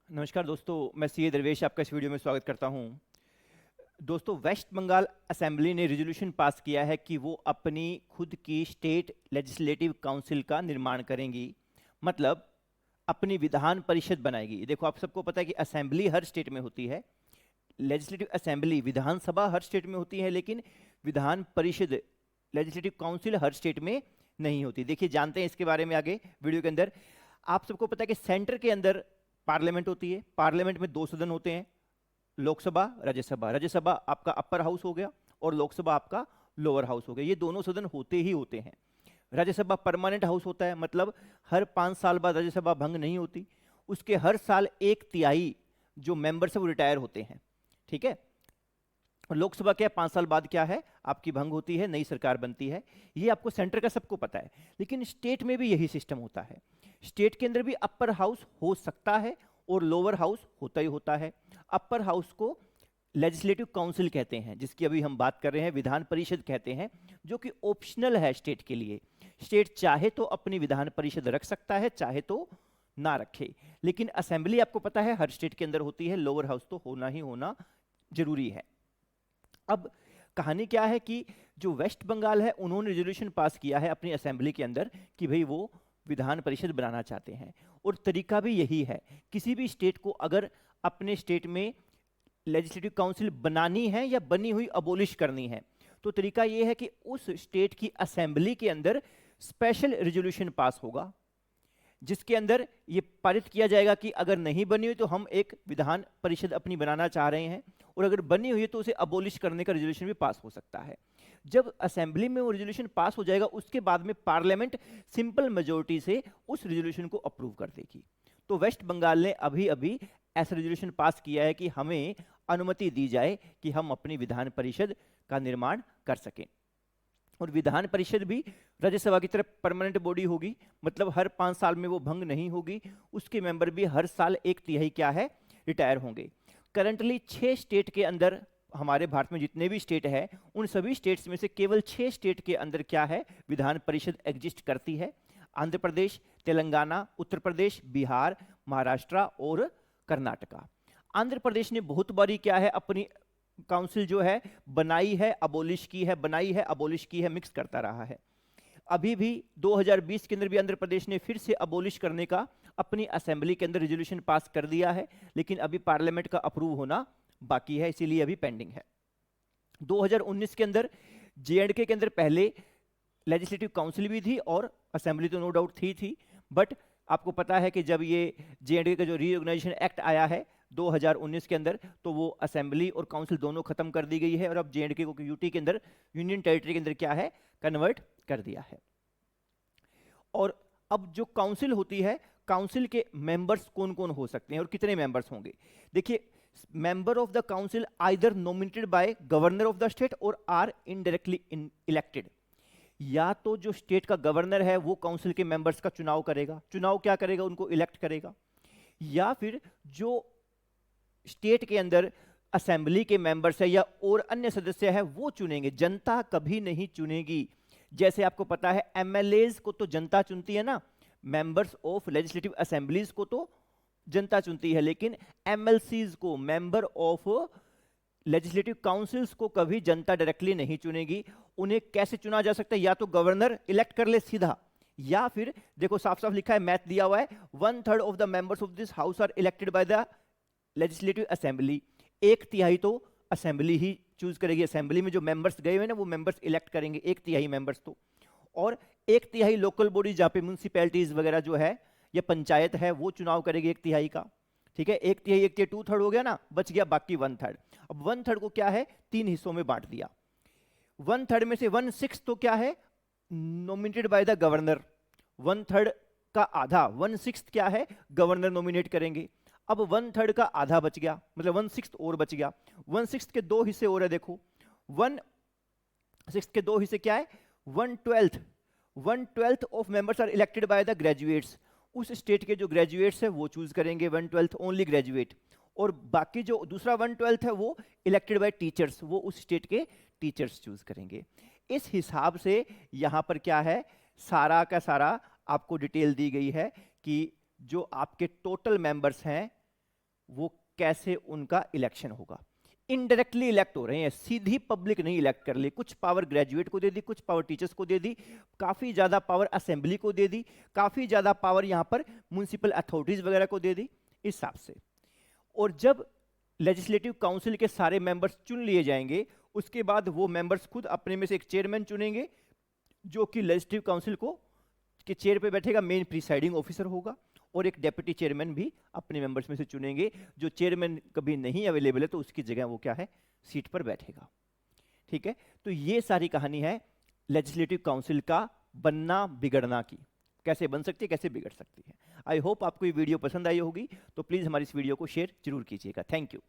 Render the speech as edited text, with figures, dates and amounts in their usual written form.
नमस्कार दोस्तों, मैं सीए दरवेश आपका इस वीडियो में स्वागत करता हूं। दोस्तों, वेस्ट बंगाल असेंबली ने रिजोल्यूशन पास किया है कि वो अपनी खुद की स्टेट लेजिस्लेटिव काउंसिल का निर्माण करेंगी। मतलब अपनी विधान परिषद बनाएगी। देखो, आप सबको पता है कि असेंबली हर स्टेट में होती है, लेजिस्लेटिव असेंबली विधानसभा हर स्टेट में होती है, लेकिन विधान परिषद लेजिस्लेटिव काउंसिल हर स्टेट में नहीं होती। देखिए, जानते हैं इसके बारे में आगे वीडियो के अंदर। आप सबको पता है कि सेंटर के अंदर पार्लियामेंट होती है। पार्लियामेंट में दो सदन होते हैं, लोकसभा, राज्यसभा। राज्यसभा आपका अपर हाउस हो गया और लोकसभा आपका लोअर हाउस हो गया। ये दोनों सदन होते ही होते हैं। राज्यसभा परमानेंट हाउस होता है, मतलब हर 5 साल बाद राज्यसभा भंग नहीं होती। उसके हर साल 1/3 जो मेंबर्स है वो रिटायर होते हैं। ठीक है। और लोकसभा क्या है, 5 साल बाद क्या है, आपकी भंग होती है, नई सरकार बनती है। ये आपको सेंटर का सबको पता है। लेकिन स्टेट में भी यही सिस्टम होता है। स्टेट के अंदर भी अपर हाउस हो सकता है और लोअर हाउस होता ही होता है। अपर हाउस को लेजिस्लेटिव काउंसिल कहते हैं, जिसकी अभी हम बात कर रहे हैं, विधान परिषद कहते हैं, जो कि ऑप्शनल है स्टेट के लिए। स्टेट चाहे तो अपनी विधान परिषद रख सकता है, चाहे तो ना रखे। लेकिन असेंबली आपको पता है हर स्टेट के अंदर होती है, लोअर हाउस तो होना ही होना जरूरी है। अब कहानी क्या है कि जो वेस्ट बंगाल है, उन्होंने रेजोल्यूशन पास किया है अपनी असेंबली के अंदर कि भाई वो विधान परिषद बनाना चाहते हैं। और तरीका भी यही है, किसी भी स्टेट को अगर अपने स्टेट में लेजिस्लेटिव काउंसिल बनानी है या बनी हुई अबोलिश करनी है, तो तरीका यह है कि उस स्टेट की असेंबली के अंदर स्पेशल रेजोल्यूशन पास होगा, जिसके अंदर ये पारित किया जाएगा कि अगर नहीं बनी हुई तो हम एक विधान परिषद अपनी बनाना चाह रहे हैं, और अगर बनी हुई है तो उसे अबोलिश करने का रेजोल्यूशन भी पास हो सकता है। जब असेंबली में वो रेजोल्यूशन पास हो जाएगा, उसके बाद में पार्लियामेंट सिंपल मेजोरिटी से उस रेजोल्यूशन को अप्रूव कर देगी। तो वेस्ट बंगाल ने अभी अभी ऐसा रेजोल्यूशन पास किया है कि हमें अनुमति दी जाए कि हम अपनी विधान परिषद का निर्माण कर सकें। और विधान परिषद भी राज्यसभा की तरफ परमानेंट बॉडी होगी, मतलब हर 5 साल में वो भंग नहीं होगी। उसके मेंबर भी हर साल 1/3 क्या है, रिटायर होंगे। करंटली 6 स्टेट के अंदर, हमारे भारत में जितने भी स्टेट है, उन सभी स्टेट्स में से केवल 6 स्टेट के अंदर क्या है, विधान परिषद एग्जिस्ट करती है। आंध्र प्रदेश, तेलंगाना, उत्तर प्रदेश, बिहार, महाराष्ट्र और कर्नाटका। आंध्र प्रदेश ने बहुत बारी क्या है, अपनी काउंसिल जो है बनाई है, अबोलिश की है, बनाई है, अबोलिश की है, मिक्स करता रहा है। अभी भी 2020 के अंदर भी आंध्र प्रदेश ने फिर से अबोलिश करने का अपनी असेंबली के अंदर रेजोल्यूशन पास कर दिया है, लेकिन अभी पार्लियामेंट का अप्रूव होना बाकी है, इसीलिए अभी पेंडिंग है। 2019 के अंदर जेएंडके के अंदर पहले लेजिस्लेटिव काउंसिल भी थी और असेंबली तो नो डाउट थी, बट आपको पता है कि जब ये जेएंडके का जो रीऑर्गेनाइजेशन एक्ट आया है 2019 के अंदर, तो वो असेंबली और काउंसिल दोनों खत्म कर दी गई है, और अब जेएंडके को यूटी के अंदर, यूनियन टेरिटरी के अंदर क्या है, कन्वर्ट कर दिया है। और अब जो काउंसिल होती है, काउंसिल के मेंबर्स कौन कौन हो सकते हैं और कितने मेंबर्स होंगे। देखिए, member of the council either nominated by governor of the state और आर इनडायरेक्टली इलेक्टेड। या तो जो स्टेट का गवर्नर है वो काउंसिल के मेंबर्स का चुनाव करेगा, चुनाव क्या करेगा, उनको इलेक्ट करेगा। या फिर जो स्टेट के अंदर असेंबली के मेंबर्स है या और अन्य सदस्य है वो चुनेंगे, जनता कभी नहीं चुनेगी। जैसे आपको पता है एमएलएज को तो जनता चुनती है ना, मेंबर्स ऑफ लेजिस्लेटिव असेंबलीज को तो जनता चुनती है, लेकिन एमएलसीज को, मेंबर ऑफ लेजिस्लेटिव काउंसिल्स को कभी जनता डायरेक्टली नहीं चुनेगी। उन्हें कैसे चुना जा सकता है, या तो गवर्नर इलेक्ट कर ले सीधा, या फिर देखो साफ साफ लिखा है, मैथ दिया हुआ है, 1/3 of the members of this house are elected by the legislative assembly. 1/3 तो असेंबली ही चूज करेगी, असेंबली में जो मेंबर्स गए हुए ना वो मेंबर्स इलेक्ट करेंगे, 1/3 मेंबर्स तो। और 1/3 लोकल बॉडी, जहां पे म्यूनिसिपैलिटीज वगैरह जो है या पंचायत है, वो चुनाव करेगी 1/3 का। ठीक है, 1/3 1/3 2/3 हो गया ना, बच गया बाकी 1/3। अब 1/3 को क्या है, 3 हिस्सों में बांट दिया। 1/3 में से 1/6 तो क्या है, नॉमिनेटेड बाय द गवर्नर। 1/3 का आधा, 1/6 क्या है, गवर्नर नॉमिनेट करेंगे। अब 1/3 का आधा बच गया, मतलब 1/6 और बच गया। 1/6 के 2 हिस्से और है, देखो 1/6 के 2 हिस्से क्या है, 1/12 of members are elected by the graduates. उस स्टेट के जो ग्रेजुएट्स है वो चूज करेंगे, 1/12 ओनली ग्रेजुएट। और बाकी जो दूसरा 1/12 है वो इलेक्टेड बाय टीचर्स, वो उस स्टेट के टीचर्स चूज करेंगे। इस हिसाब से यहां पर क्या है, सारा का सारा आपको डिटेल दी गई है कि जो आपके टोटल मेंबर्स हैं वो कैसे उनका इलेक्शन होगा। इनडायरेक्टली इलेक्ट हो रहे हैं, सीधी पब्लिक नहीं इलेक्ट कर ली। कुछ पावर ग्रेजुएट को दे दी, कुछ पावर टीचर्स को दे दी, काफी ज्यादा पावर असेंबली को दे दी, काफी ज्यादा पावर यहां पर म्युनिसिपल अथॉरिटीज वगैरह को दे दी इस हिसाब से। और जब लेजिस्लेटिव काउंसिल के सारे मेंबर्स चुन लिए जाएंगे, उसके बाद वो मेंबर्स खुद अपने में से एक चेयरमैन चुनेंगे, जो कि लेजिस्लेटिव काउंसिल को के चेयर पे बैठेगा, मेन प्रिसाइडिंग ऑफिसर होगा, और एक डेप्यूटी चेयरमैन भी अपने मेंबर्स में से चुनेंगे। जो चेयरमैन कभी नहीं अवेलेबल है तो उसकी जगह वो क्या है, सीट पर बैठेगा। ठीक है, तो ये सारी कहानी है लेजिस्लेटिव काउंसिल का बनना बिगड़ना की, कैसे बन सकती है, कैसे बिगड़ सकती है। आई होप आपको ये वीडियो पसंद आई होगी, तो प्लीज हमारी इस वीडियो को शेयर जरूर कीजिएगा। Thank you.